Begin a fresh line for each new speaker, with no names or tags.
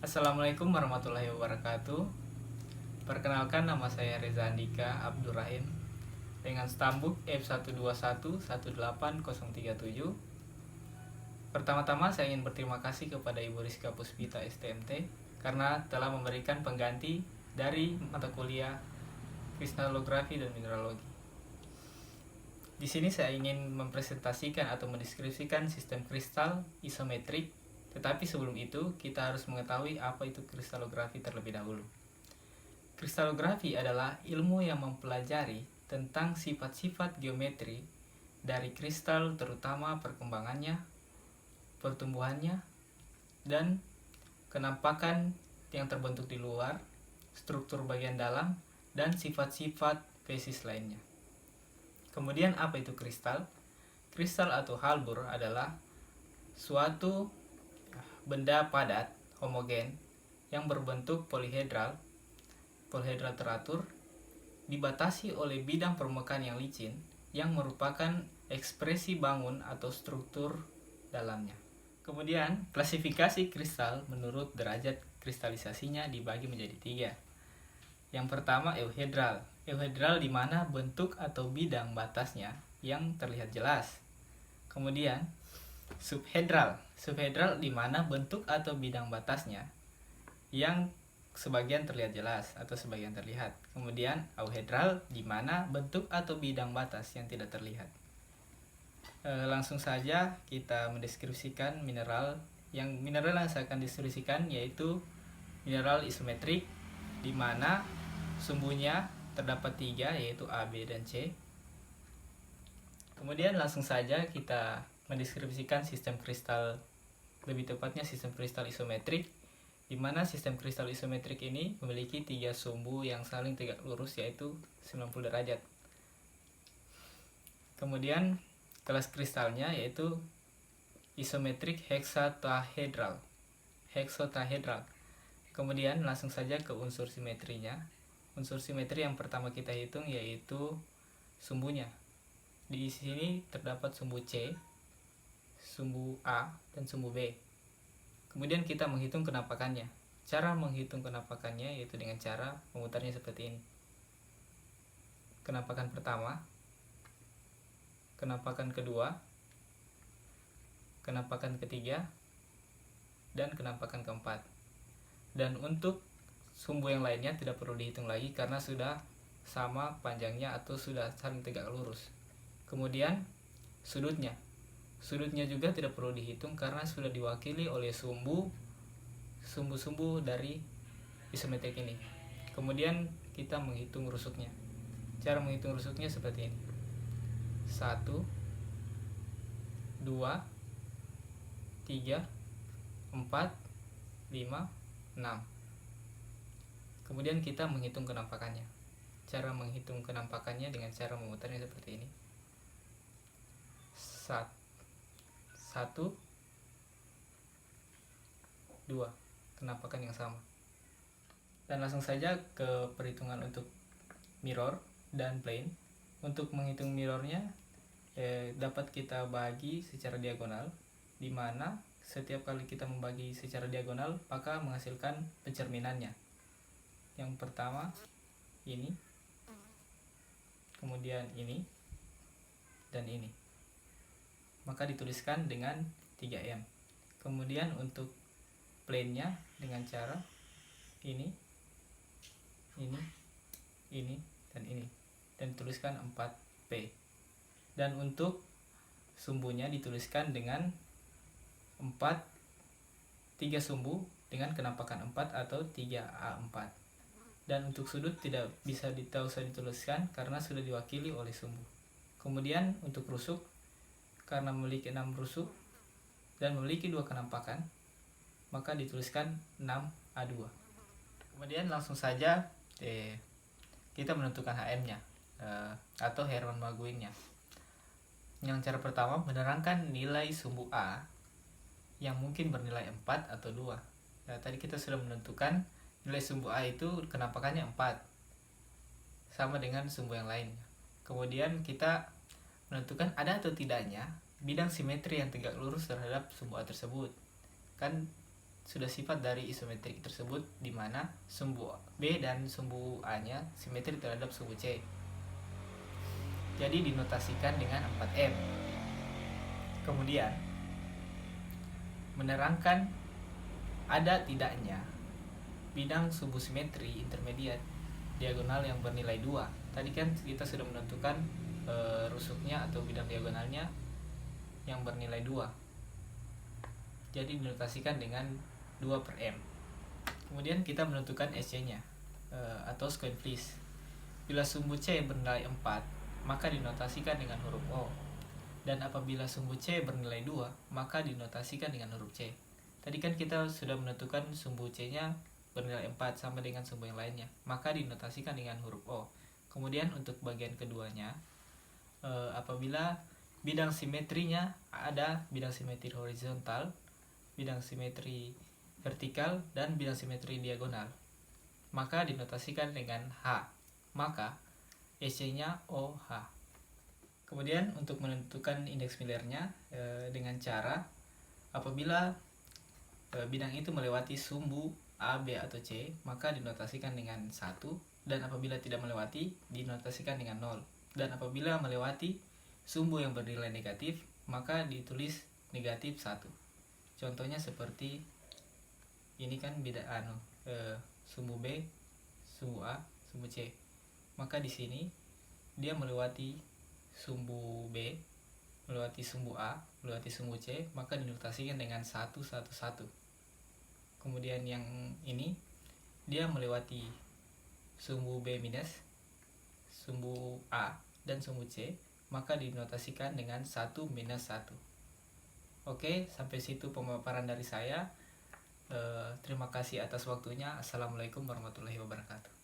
Assalamualaikum warahmatullahi wabarakatuh. Perkenalkan, nama saya Reza Andika Abdurrahim dengan stambuk F121181037. Pertama-tama saya ingin berterima kasih kepada Ibu Rizka Puspita STMT karena telah memberikan pengganti dari mata kuliah kristalografi dan mineralogi. Di sini saya ingin mempresentasikan atau mendeskripsikan sistem kristal isometrik. Tetapi sebelum itu, kita harus mengetahui apa itu kristalografi terlebih dahulu. Kristalografi adalah ilmu yang mempelajari tentang sifat-sifat geometri dari kristal, terutama perkembangannya, pertumbuhannya, dan kenampakan yang terbentuk di luar, struktur bagian dalam, dan sifat-sifat spesies lainnya. Kemudian apa itu kristal? Kristal atau halbur adalah suatu benda padat, homogen, yang berbentuk polihedral teratur, dibatasi oleh bidang permukaan yang licin, yang merupakan ekspresi bangun atau struktur dalamnya. Kemudian, klasifikasi kristal menurut derajat kristalisasinya dibagi menjadi 3. Yang pertama, euhedral. Euhedral di mana bentuk atau bidang batasnya yang terlihat jelas. Kemudian, subhedral. Subhedral di mana bentuk atau bidang batasnya yang sebagian terlihat jelas atau sebagian terlihat. Kemudian auhedral di mana bentuk atau bidang batas yang tidak terlihat. Langsung saja kita mendeskripsikan mineral yang saya akan deskripsikan, yaitu mineral isometrik di mana sumbunya terdapat 3, yaitu A, B, dan C. Kemudian langsung saja kita mendeskripsikan sistem kristal, lebih tepatnya sistem kristal isometrik, di mana sistem kristal isometrik ini memiliki 3 sumbu yang saling tegak lurus, yaitu 90 derajat. Kemudian kelas kristalnya yaitu isometrik heksatahedral. Kemudian langsung saja ke unsur simetrinya. Unsur simetri yang pertama kita hitung yaitu sumbunya. Di sini terdapat sumbu C, sumbu A, dan sumbu B. Kemudian kita menghitung kenampakannya. Cara menghitung kenampakannya yaitu dengan cara memutarnya seperti ini. Kenampakan pertama, kenampakan kedua, kenampakan ketiga, dan kenampakan keempat. Dan untuk sumbu yang lainnya tidak perlu dihitung lagi karena sudah sama panjangnya atau sudah saling tegak lurus. Kemudian sudutnya juga tidak perlu dihitung karena sudah diwakili oleh sumbu-sumbu dari isometrik ini. Kemudian kita menghitung rusuknya. Cara menghitung rusuknya seperti ini. 1, 2, 3, 4, 5, 6. Kemudian kita menghitung kenampakannya. Cara menghitung kenampakannya dengan cara memutarnya seperti ini. 1, 2, kenampakan yang sama. Dan langsung saja ke perhitungan untuk mirror dan plane. Untuk menghitung mirrornya dapat kita bagi secara diagonal, di mana setiap kali kita membagi secara diagonal maka menghasilkan pencerminannya. Yang pertama ini, kemudian ini, dan ini. Maka dituliskan dengan 3M. Kemudian untuk plane-nya dengan cara ini, dan ini. Dan dituliskan 4P. Dan untuk sumbunya dituliskan dengan 3 sumbu dengan kenampakan 4 atau 3A4. Dan untuk sudut tidak usah dituliskan karena sudah diwakili oleh sumbu. Kemudian untuk rusuk, karena memiliki 6 rusuk dan memiliki 2 kenampakan, maka dituliskan 6A2. Kemudian langsung saja kita menentukan HM-nya atau Hermann-Marguin-nya. Yang cara pertama, menerangkan nilai sumbu A yang mungkin bernilai 4 atau 2. Nah, tadi kita sudah menentukan nilai sumbu A itu kenampakannya 4, sama dengan sumbu yang lain. Kemudian kita menentukan ada atau tidaknya bidang simetri yang tegak lurus terhadap sumbu A tersebut. Kan sudah sifat dari isometrik tersebut, di mana sumbu B dan sumbu A-nya simetri terhadap sumbu C. Jadi dinotasikan dengan 4M. Kemudian menerangkan ada tidaknya bidang sumbu simetri intermediat diagonal yang bernilai 2. Tadi kan kita sudah menentukan rusuknya atau bidang diagonalnya yang bernilai 2. Jadi dinotasikan dengan 2/M. Kemudian kita menentukan SC-nya atau square please. Bila sumbu C bernilai 4, maka dinotasikan dengan huruf O. Dan apabila sumbu C bernilai 2, maka dinotasikan dengan huruf C. Tadi kan kita sudah menentukan sumbu C-nya bernilai 4 sama dengan sumbu yang lainnya, maka dinotasikan dengan huruf O. Kemudian untuk bagian keduanya, apabila bidang simetrinya ada bidang simetri horizontal, bidang simetri vertikal, dan bidang simetri diagonal, maka dinotasikan dengan H. Maka SC-nya OH. Kemudian untuk menentukan indeks Miller-nya dengan cara apabila bidang itu melewati sumbu A, B, atau C, maka dinotasikan dengan 1, dan apabila tidak melewati, dinotasikan dengan 0. Dan apabila melewati sumbu yang bernilai negatif, maka ditulis negatif 1. Contohnya seperti ini kan sumbu B, sumbu A, sumbu C. Maka di sini dia melewati sumbu B, melewati sumbu A, melewati sumbu C, maka dinotasikan dengan 1, 1, 1. Kemudian yang ini dia melewati sumbu B minus, sumbu A, dan sumbu C, maka dinotasikan dengan 1 minus 1. Oke, sampai situ pemaparan dari saya. Terima kasih atas waktunya. Assalamualaikum warahmatullahi wabarakatuh.